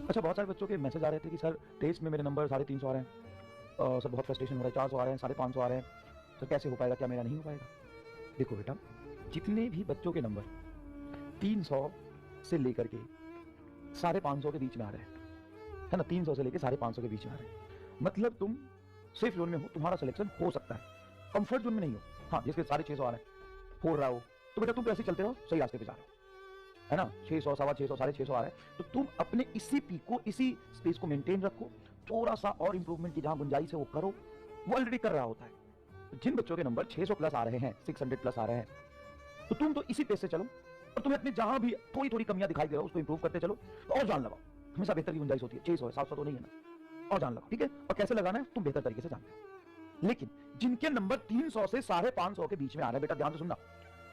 अच्छा, बहुत सारे बच्चों के मैसेज आ रहे थे कि सर टेस्ट में मेरे नंबर 350 आ रहे हैं, सर बहुत फ्रस्ट्रेशन हो रहा है, 400 आ रहे हैं, 550 आ रहे हैं, सर कैसे हो पाएगा, क्या मेरा नहीं हो पाएगा? देखो बेटा, जितने भी बच्चों के नंबर 300 से लेकर के 550 के बीच में आ रहे हैं, है ना, 300 से लेकर 550 के बीच में आ रहे हैं, मतलब तुम सेफ जोन में हो, तुम्हारा सिलेक्शन हो सकता है, कंफर्ट जोन में नहीं हो। हाँ, जिसके 650 आ रहे हैं, फोड़ रहा हो, तो बेटा तुम तो ऐसे चलते रहो, सही रास्ते पे जा रहे हो, है ना। 600, 650, 650 आ रहा है, तो तुम अपने इसी पीक को, इसी स्पेस को मेंटेन रखो, थोड़ा सा और इंप्रूवमेंट की जहां गुंजाइश है वो करो, वो ऑलरेडी कर रहा होता है। तो जिन बच्चों के नंबर 600 प्लस आ रहे हैं, 600 प्लस आ रहे हैं, तो तुम तो इसी पेस से चलो, और तुम्हें अपने जहां भी थोड़ी थोड़ी कमियां दिखाई दे रहा हो उसको इंप्रूव करते चलो, तो और जान लगाओ, हमेशा बेहतर की गुंजाइश होती है। 600 है, 700 तो नहीं है ना, और जान लगाओ, ठीक है। और कैसे लगाना है तुम बेहतर तरीके से जानते हो। लेकिन जिनके नंबर 300 से 550 के बीच में आ रहे हैं, बेटा ध्यान से सुनना,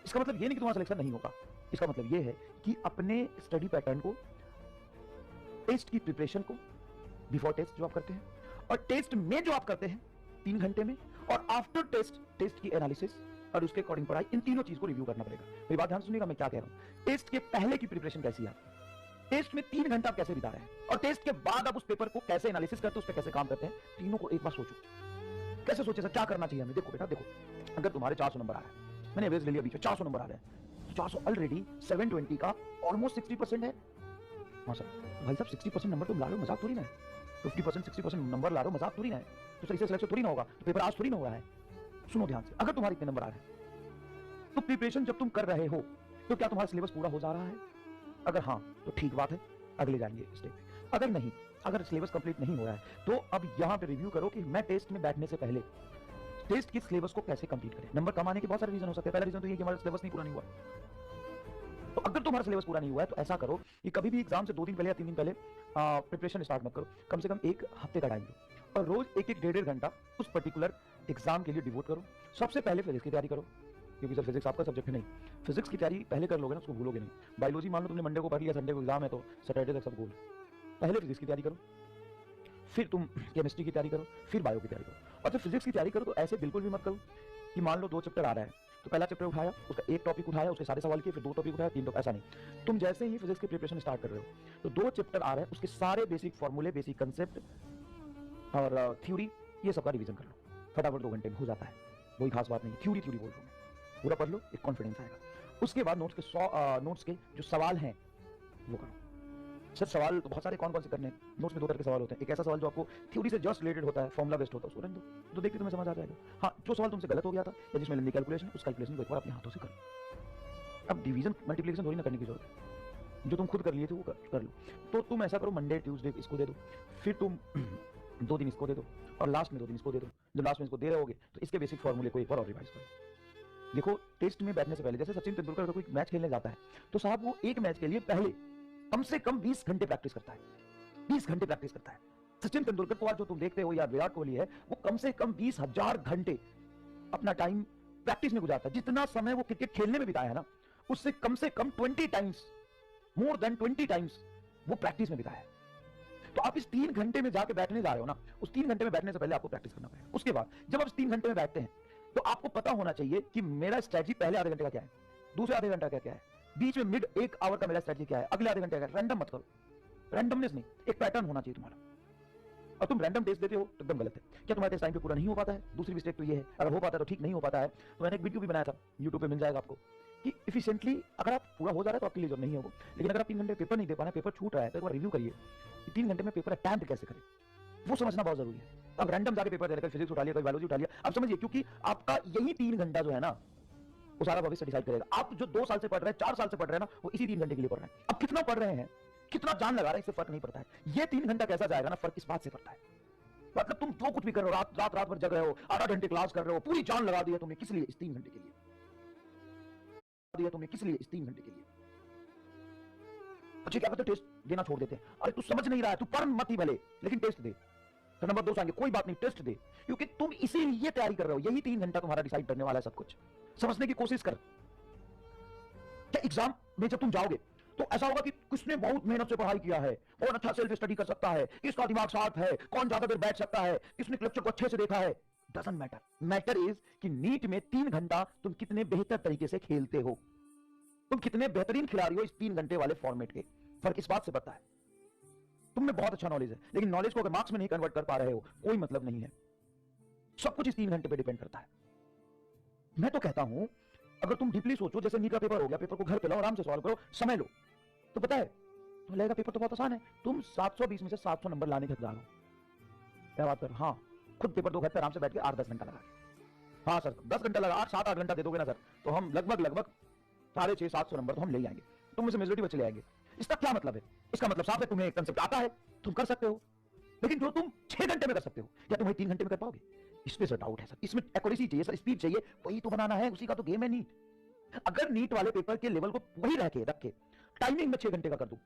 इसका मतलब ये नहीं कि तुम्हारा सिलेक्शन नहीं होगा, इसका मतलब ये है कि अपने स्टडी पैटर्न को, टेस्ट की प्रिपरेशन को, बिफोर टेस्ट जो आप करते हैं और टेस्ट में जो आप करते हैं 3 घंटे में, और आफ्टर टेस्ट, टेस्ट की एनालिसिस और उसके अकॉर्डिंग पढ़ाई, इन तीनों चीज को रिव्यू करना पड़ेगा। मेरी बात ध्यान से सुनिएगा, मैं क्या कह रहा हूं। टेस्ट के पहले की प्रिपरेशन कैसी है, टेस्ट में 3 घंटा आप कैसे बिता रहे हैं, और टेस्ट के बाद आप उस पेपर को कैसे एनालिसिस करते हैं, उस पर कैसे काम करते हैं, तीनों को एक बार सोचो। कैसे सोचे सर, क्या करना चाहिए हमें? देखो बेटा, देखो, अगर तुम्हारे 400 नंबर आ रहे हैं, मैंने एवरेज ले लिया बीच में, 400 नंबर आ रहे हैं, 400 ऑलरेडी 720 का ऑलमोस्ट 60% है। हाँ सर, भाई साहब 60% नंबर तुम ला रहे हो, मजाक थोड़ी ना है। 50% 60% नंबर ला रहे हो, मजाक थोड़ी ना है। तो सही से सिलेक्शन थोड़ी ना होगा, तो पेपर आज थोड़ी ना हो रहा है। सुनो ध्यान से, अगर तुम्हारे इतने नंबर आ रहे हैं, तो प्रिपरेशन जब तुम कर रहे हो, तो क्या तुम्हारा सिलेबस पूरा हो जा रहा है? अगर हाँ, तो ठीक बात है, अगले जाएंगे स्टेप पे। अगर नहीं, अगर सिलेबस कंप्लीट नहीं हो रहा है, तो अब यहां पे रिव्यू करो कि मैं टेस्ट में बैठने से पहले टेस्ट की सिलेबस को कैसे कंप्लीट करें। नंबर कम आने के बहुत सारे रीजन हो सकते हैं। पहला रीजन तो ये कि हमारा सिलेबस नहीं पूरा नहीं हुआ। तो अगर तुम्हारा सिलेबस पूरा नहीं हुआ है, तो ऐसा करो कि कभी भी एग्जाम से 2 दिन पहले या 3 दिन पहले प्रिपरेशन स्टार्ट मत करो। कम से कम 1 हफ्ते का टाइम लो, और रोज 1-1, 1.5 घंटा उस पर्टिकुलर एग्जाम के लिए डिवोट करो। सबसे पहले फिजिक्स की तैयारी करो, क्योंकि सर फिजिक्स आपका सब्जेक्ट है। नहीं, फिजिक्स की तैयारी पहले कर लोगे ना, उसको भूलोगे नहीं। बायोलॉजी मान लो तुमने मंडे को पढ़ लिया, संडे को एग्जाम है, तो सैटरडे तक सब भूल। पहले फिजिक्स की तैयारी करो, फिर तुम केमिस्ट्री की तैयारी करो, फिर बायो की तैयारी करो। और जब फिजिक्स की तैयारी करो, तो ऐसे बिल्कुल भी मत करो कि मान लो 2 चैप्टर आ रहा है, तो पहला चैप्टर उठाया, उसका 1 टॉपिक उठाया, उसके सारे सवाल किए, फिर 2 टॉपिक उठाया, 3 टॉपिक, ऐसा नहीं। तुम जैसे ही फिजिक्स की प्रिपरेशन स्टार्ट कर रहे हो, तो 2 चैप्टर आ रहे हैं, उसके सारे बेसिक फॉर्मूले, बेसिक कंसेप्ट और थ्योरी, ये सबका रिवीजन कर लो। फटाफट 2 घंटे में हो जाता है, कोई खास बात नहीं। थ्योरी बोल रहा हूँ मैं, पूरा पढ़ लो, एक कॉन्फिडेंस आएगा। उसके बाद नोट्स के जो सवाल हैं वो करो। सर सवाल तो बहुत सारे, कौन कौन से करने हैं? नोट्स में 2 तरह के सवाल होते हैं। एक ऐसा सवाल जो आपको थ्योरी से जस्ट रिलेटेड होता है, फॉर्मुला बेस्ड होता है, उसको रहने दो, तो देखते तुम्हें समझ आ जाएगा। हाँ, जो सवाल तुमसे गलत हो गया था या जिसमें लंबी कैलकुलेशन, उस कैलकुलेशन को एक बार अपने हाथों से करो। अब डिवीजन मल्टीप्लिकेशन थोड़ी ना करने की जरूरत है, जो तुम खुद कर लिए थे वो कर लो। तो तुम ऐसा करो, मंडे ट्यूसडे इसको दे दो, फिर तुम 2 दिन इसको दे दो, और लास्ट में 2 दिन इसको दे दो। जब लास्ट में इसको दे रहे होगे, तो इसके बेसिक फॉर्मूले को एक बार और रिवाइज करो। देखो, टेस्ट में बैठने से पहले, जैसे सचिन तेंदुलकर अगर कोई मैच खेलने जाता है, तो साहब वो एक मैच के लिए पहले कम से कम 20 घंटे प्रैक्टिस करता है। 20 घंटे प्रैक्टिस करता है। सचिन तेंदुलकर को आज जो तुम देखते हो, या विराट कोहली है, वो कम से कम 20,000 घंटे अपना टाइम प्रैक्टिस में गुजारता है। जितना समय वो क्रिकेट खेलने में बिताया है ना, उससे कम से कम 20 टाइम्स, मोर देन 20 टाइम्स वो प्रैक्टिस में बिताया है। तो आप इस 3 घंटे में जाके बैठने जा रहे हो ना, उस 3 घंटे में बैठने से पहले आपको प्रैक्टिस करना पड़ेगा। उसके बाद जब आप इस 3 घंटे में बैठते हैं, तो आपको पता होना चाहिए कि मेरा स्ट्रेटजी पहले आधे घंटे का क्या है, दूसरे आधे घंटे का क्या है, बीच में मिड 1 आवर का मेरा स्ट्रेटजी क्या है, अगले आधे घंटे का। रैंडम मत करो, रैंडमनेस नहीं, एक पैटर्न होना चाहिए तुम्हारा। और तुम रैंडम टेस्ट देते हो तो एकदम गलत है। क्या तुम्हारे टेस्ट टाइम पे पूरा नहीं हो पाता है? दूसरी मिस्टेक तो ये है, अगर हो पाता है तो ठीक, नहीं हो पाता है तो मैंने एक वीडियो भी बनाया था, यूट्यूब पे मिल जाएगा आपको, कि इफिशिएंटली अगर आप पूरा हो जा रहा है तो आपके लिए जो नहीं है वो। लेकिन अगर आप 3 घंटे पेपर नहीं दे पा रहे, पेपर छूट रहा है, तो एक बार रिव्यू करिए कि 3 घंटे में पेपर अटेम्प्ट कैसे करें, वो समझना बहुत जरूरी है। अब रैंडम जाके पेपर दे रहे, फिजिक्स उठा लिया, बायोलॉजी उठा लिया, अब समझिए, क्योंकि आपका यही 3 घंटा जो है ना, वो सारा भविष्य डिसाइड करेगा। आप जो 2 साल से पढ़ रहे हैं, 4 साल से पढ़ रहे हैं ना, वो इसी 3 घंटे के लिए पढ़ रहे हैं। अब कितना पढ़ रहे हैं, कितना जान लगा रहे हैं, इससे फर्क नहीं पड़ता है। ये 3 घंटा कैसा जाएगा ना, फर्क इस बात से पड़ता है। मतलब तुम जो कुछ भी कर रहे हो, रात भर जग रहे हो, 8 घंटे क्लास कर रहे हो, पूरी जान लगा दी है तुमने, किस लिए? इस 3 घंटे के लिए दिया तुमने, किस लिए? इस 3 घंटे के लिए। अच्छे क्या करते, टेस्ट देना छोड़ देते हैं। अरे तू समझ नहीं रहा है, तू पढ़ मत ही भले, लेकिन टेस्ट दे, तो नंबर 2 से आएंगे, कोई बात नहीं, टेस्ट दे, क्योंकि तुम इसीलिए तैयारी कर रहे हो। यही 3 घंटा तुम्हारा डिसाइड करने वाला है सब कुछ। समझने की कोशिश कर। क्या एग्जाम में जब तुम जाओगे, तो ऐसा होगा कि किसने बहुत मेहनत से पढ़ाई किया है, कौन अच्छा सेल्फ स्टडी कर सकता है, किसका दिमाग शार्प है, कौन ज्यादा देर बैठ सकता है, किसने लेक्चर को अच्छे से देखा है, डजंट मैटर। मैटर इज कि नीट में 3 घंटा तुम कितने बेहतर तरीके से खेलते हो, तुम कितने बेहतरीन खिलाड़ी हो इस 3 घंटे वाले फॉर्मेट के। फर्क इस बात से पड़ता है। तुम में बहुत अच्छा नॉलेज है, लेकिन नॉलेज को अगर मार्क्स में नहीं कन्वर्ट कर पा रहे हो, कोई मतलब नहीं है। सब कुछ इस 3 घंटे पे डिपेंड करता है। मैं तो कहता हूं, अगर तुम डीपली सोचो, जैसे नीट का पेपर हो गया, पेपर को घर पे लाओ, आराम से सॉल्व करो, समय लो, तो पता है तो लगेगा पेपर तो बहुत आसान है। तुम 720 में से 700 नंबर लाने के हकदार हो। क्या बात कर, हाँ, खुद पेपर दो घर पे आराम से बैठ के 8-10 घंटा लगा। हाँ सर, 10 घंटा लगा, 8-7-8 घंटा दे दोगे ना सर, तो हम लगभग 650-700 नंबर तो हम ले जाएंगे, तुम में से मेजॉरिटी बच्चे ले आएंगे। इसका क्या मतलब है? इसका मतलब साफ है, तुम्हें एक कंसेप्ट आता है, तुम कर सकते हो, लेकिन जो तुम 6 घंटे में कर सकते हो, क्या तुम 3 घंटे में कर पाओगे? इसमें सर डाउट है सर, इसमें एक्यूरेसी चाहिए सर, स्पीड चाहिए, वही तो बनाना है, उसी का तो गेम है नीट। अगर नीट वाले पेपर के लेवल को वही रख के टाइमिंग में 6 घंटे का कर दूं,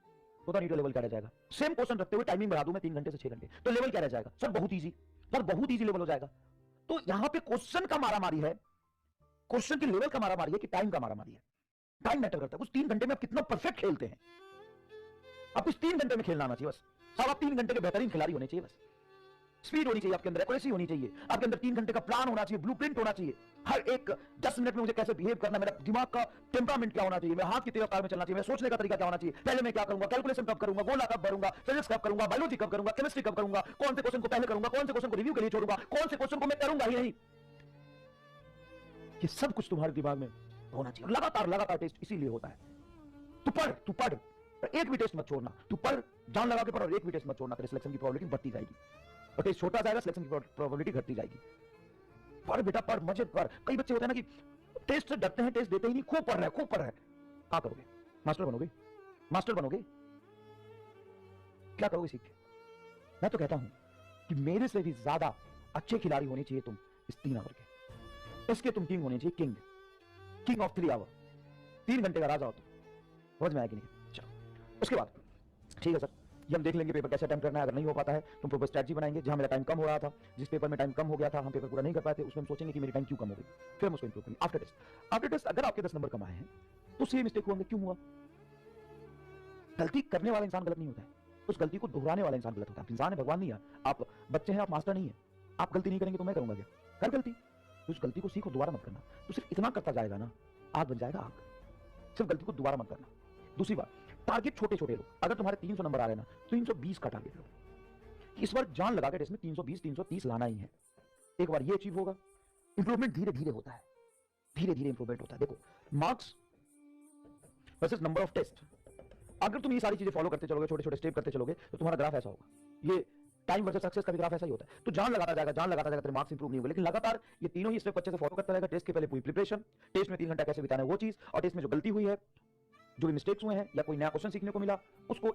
तो नीट लेवल क्या रह जाएगा? सेम क्वेश्चन रखते हुए टाइमिंग बढ़ा दूं मैं 3 घंटे से 6 घंटे, तो लेवल क्या रह जाएगा सर? बहुत इजी, सर बहुत इजी लेवल हो जाएगा। तो यहां पे क्वेश्चन का मारामारी है, क्वेश्चन के लेवल का मारामारी है कि टाइम का मारामारी है। टाइम मैटर करता है, उस 3 घंटे में आप कितना परफेक्ट खेलते हैं। आप इस 3 घंटे में खेलना आना चाहिए बस, साहब आप 3 घंटे के बेहतरीन खिलाड़ी होने चाहिए बस। स्पीड होनी चाहिए आपके अंदर, एक्यूरेसी होनी चाहिए आपके अंदर, 3 घंटे का प्लान होना चाहिए, ब्लूप्रिंट होना चाहिए। हर एक 10 मिनट में मुझे कैसे बिहेव करना, मेरा दिमाग का टेम्परामेंट क्या होना चाहिए, मेरा हाथ कितनी रफ्तार में चलना चाहिए, मेरा सोचने का तरीका क्या होना चाहिए, पहले मैं क्या करूंगा, कैलकुलेशन कब करूंगा, गोला कब भरूंगा, फिजिक्स कब करूंगा, बायोलॉजी कब करूंगा, केमिस्ट्री कब करूंगा, कौन से क्वेश्चन को पहले करूंगा, कौन से क्वेश्चन को रिव्यू के लिए छोड़ूंगा, कौन से क्वेश्चन को मैं करूंगा ही नहीं। ये सब कुछ तुम्हारे दिमाग में होना चाहिए। लगातार टेस्ट इसीलिए होता है। तू पढ़, एक भी टेस्ट मत छोड़ना, तू पढ़, जान लगा के पढ़, और एक भी टेस्ट मत छोड़ना, तेरे सिलेक्शन की प्रोबेबिलिटी बढ़ती जाएगी। और टेस्ट छोटा जाएगा, सिलेक्शन की प्रोबेबिलिटी घटती जाएगी। पढ़ बेटा पढ़, मजे पढ़। कई बच्चे होते हैं ना कि टेस्ट से डरते हैं, टेस्ट देते ही नहीं, खूब पढ़ रहे हैं। क्या करोगे? मास्टर बनोगे? क्या करोगे सीख के? मैं तो कहता हूं कि मेरे से भी ज्यादा अच्छे खिलाड़ी होने चाहिए तुम इस 3 आवर के। इसके तुम किंग होने चाहिए, किंग ऑफ 3 आवर, 3 घंटे का राजा हो तुम। समझ में आया कि नहीं? चलो उसके बाद ठीक है सर, ये हम देख लेंगे पेपर कैसे अटेम्प्ट करना है। अगर नहीं हो पाता है तो हम प्रॉपर स्ट्रेटजी बनाएंगे। जहां मेरा टाइम कम हो रहा था, जिस पेपर में टाइम कम हो गया था, हम पेपर पूरा नहीं कर पाए थे, उसमें हम सोचेंगे कि मेरी टाइम क्यों कम हो गई, फिर हम उसको इंप्रूव करेंगे। आफ्टर टेस्ट अगर आपके 10 नंबर कम आए हैं तो सेम मिस्टेक होंगे, क्यों हुआ? गलती करने वाला इंसान गलत नहीं होता है, उस गलती को दोहराने वाला इंसान गलत होता है। आप इंसान है, भगवान नहीं है, आप बच्चे हैं, आप मास्टर नहीं है। आप गलती नहीं करेंगे तो मैं करूंगा क्या? कर गलती, उस गलती को सीखो, दोबारा मत करना। तो सिर्फ इतना करता जाएगा ना, आग बन जाएगा आग। सिर्फ गलती को दोबारा मत करना। दूसरी बात, टारगेट छोटे लो। अगर तुम्हारे 300 नंबर आ रहे हैं ना, 320 का टारगेट लो। इस बार जान लगा के टेस्ट में 320 330 लाना ही है। एक बार ये अचीव होगा, इंप्रूवमेंट धीरे धीरे होता है, धीरे धीरे इंप्रूवमेंट होता है। देखो, marks versus number of test, अगर तुम ये सारी चीजें फॉलो करते चलोगे, छोटे छोटे स्टेप करते चलोगे, तो तुम्हारा ग्राफ ऐसा होगा। ये टाइम वर्सेस सक्सेस का भी ग्राफ ऐसा ही होता है। तो जान लगाता जाएगा, तेरे मार्क्स इंप्रूव नहीं होंगे, लेकिन लगातार ये तीनों ही स्टेप अच्छे से फॉलो करता रहेगा। टेस्ट के पहले पूरी प्रिपरेशन, टेस्ट में 3 घंटा कैसे बिताना है वो चीज, और टेस्ट में जो गलती हुई है, जो भी मिस्टेक्स हुए हैं, या कोई नया क्वेश्चन सीखने को मिला, उसको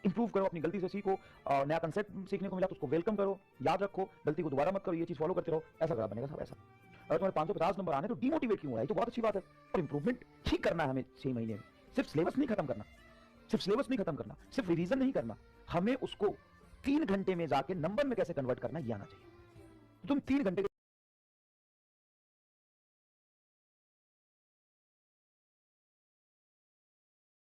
इंप्रूव करो, अपनी गलती से सीखो। नया कंसेप्ट सीखने को मिला तो उसको वेलकम करो, याद रखो, गलती को दोबारा मत करो, ये चीज फॉलो करते रहो। ऐसा ग्राफ बनेगा सब ऐसा। अगर तुम्हारे 550 नंबर आने तो डिमोटिवेट क्यों हो रहा है? तो बहुत अच्छी बात है। और इंप्रूवमेंट ठीक करना है हमें 6 महीने में। सिर्फ सिलेबस नहीं खत्म करना, सिर्फ रिवीजन नहीं करना, हमें उसको 3 घंटे में जाके नंबर में कैसे कन्वर्ट करना, ये आना चाहिए। तुम 3 घंटे